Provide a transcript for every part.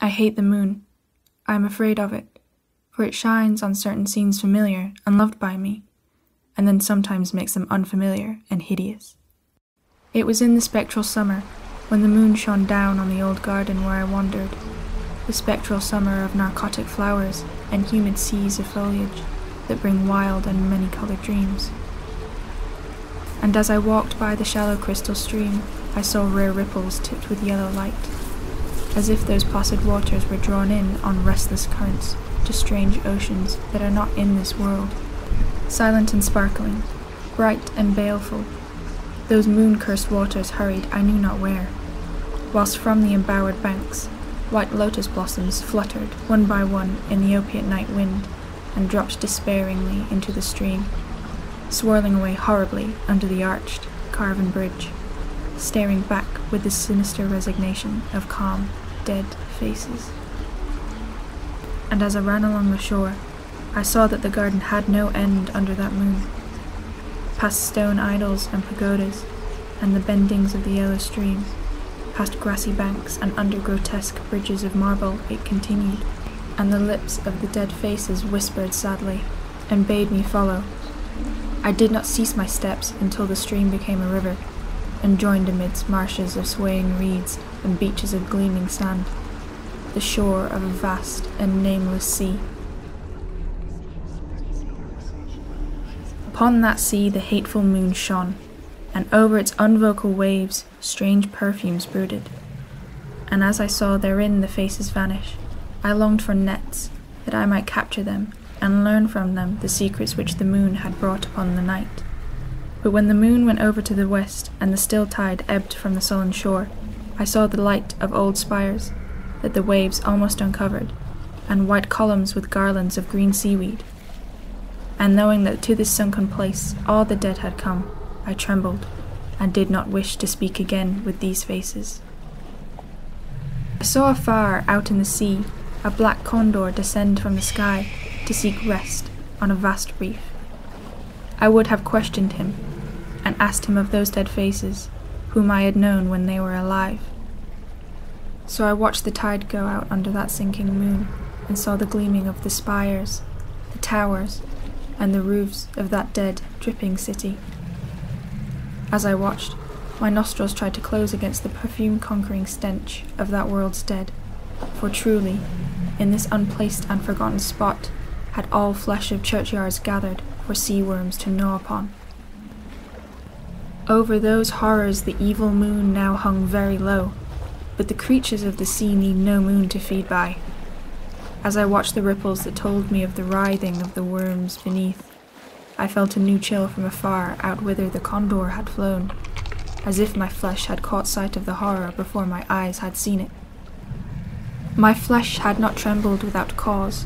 I hate the moon. I am afraid of it, for it shines on certain scenes familiar and loved by me, and then sometimes makes them unfamiliar and hideous. It was in the spectral summer, when the moon shone down on the old garden where I wandered, the spectral summer of narcotic flowers and humid seas of foliage that bring wild and many-colored dreams. And as I walked by the shallow crystal stream, I saw rare ripples tipped with yellow light, as if those placid waters were drawn in on restless currents to strange oceans that are not in this world. Silent and sparkling, bright and baleful, those moon-cursed waters hurried I knew not where, whilst from the embowered banks, white lotus blossoms fluttered one by one in the opiate night wind and dropped despairingly into the stream, swirling away horribly under the arched, carven bridge, staring back with the sinister resignation of calm, dead faces. And as I ran along the shore, I saw that the garden had no end under that moon. Past stone idols and pagodas, and the bendings of the yellow stream, past grassy banks and under grotesque bridges of marble it continued, and the lips of the dead faces whispered sadly, and bade me follow. I did not cease my steps until the stream became a river, and joined amidst marshes of swaying reeds and beaches of gleaming sand, the shore of a vast and nameless sea. Upon that sea the hateful moon shone, and over its unvocal waves strange perfumes brooded. And as I saw therein the faces vanish, I longed for nets, that I might capture them, and learn from them the secrets which the moon had brought upon the night. But when the moon went over to the west, and the still tide ebbed from the sullen shore, I saw the light of old spires, that the waves almost uncovered, and white columns with garlands of green seaweed. And knowing that to this sunken place all the dead had come, I trembled, and did not wish to speak again with these faces. I saw afar out in the sea a black condor descend from the sky to seek rest on a vast reef. I would have questioned him, and asked him of those dead faces, whom I had known when they were alive. So I watched the tide go out under that sinking moon, and saw the gleaming of the spires, the towers, and the roofs of that dead, dripping city. As I watched, my nostrils tried to close against the perfume-conquering stench of that world's dead, for truly, in this unplaced and forgotten spot, had all flesh of churchyards gathered for sea worms to gnaw upon. Over those horrors the evil moon now hung very low, but the creatures of the sea need no moon to feed by. As I watched the ripples that told me of the writhing of the worms beneath, I felt a new chill from afar out whither the condor had flown, as if my flesh had caught sight of the horror before my eyes had seen it. My flesh had not trembled without cause.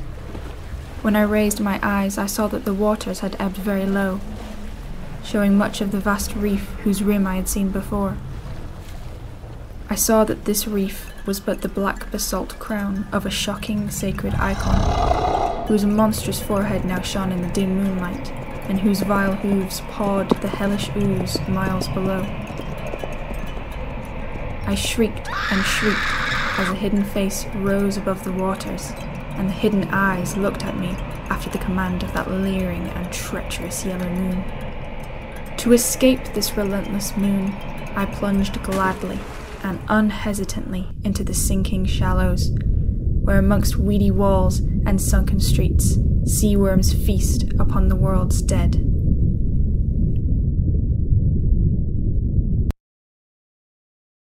When I raised my eyes, I saw that the waters had ebbed very low, showing much of the vast reef whose rim I had seen before. I saw that this reef was but the black basalt crown of a shocking sacred icon, whose monstrous forehead now shone in the dim moonlight, and whose vile hooves pawed the hellish ooze miles below. I shrieked and shrieked as a hidden face rose above the waters, and the hidden eyes looked at me after the command of that leering and treacherous yellow moon. To escape this relentless moon, I plunged gladly and unhesitantly into the sinking shallows, where amongst weedy walls and sunken streets, sea worms feast upon the world's dead.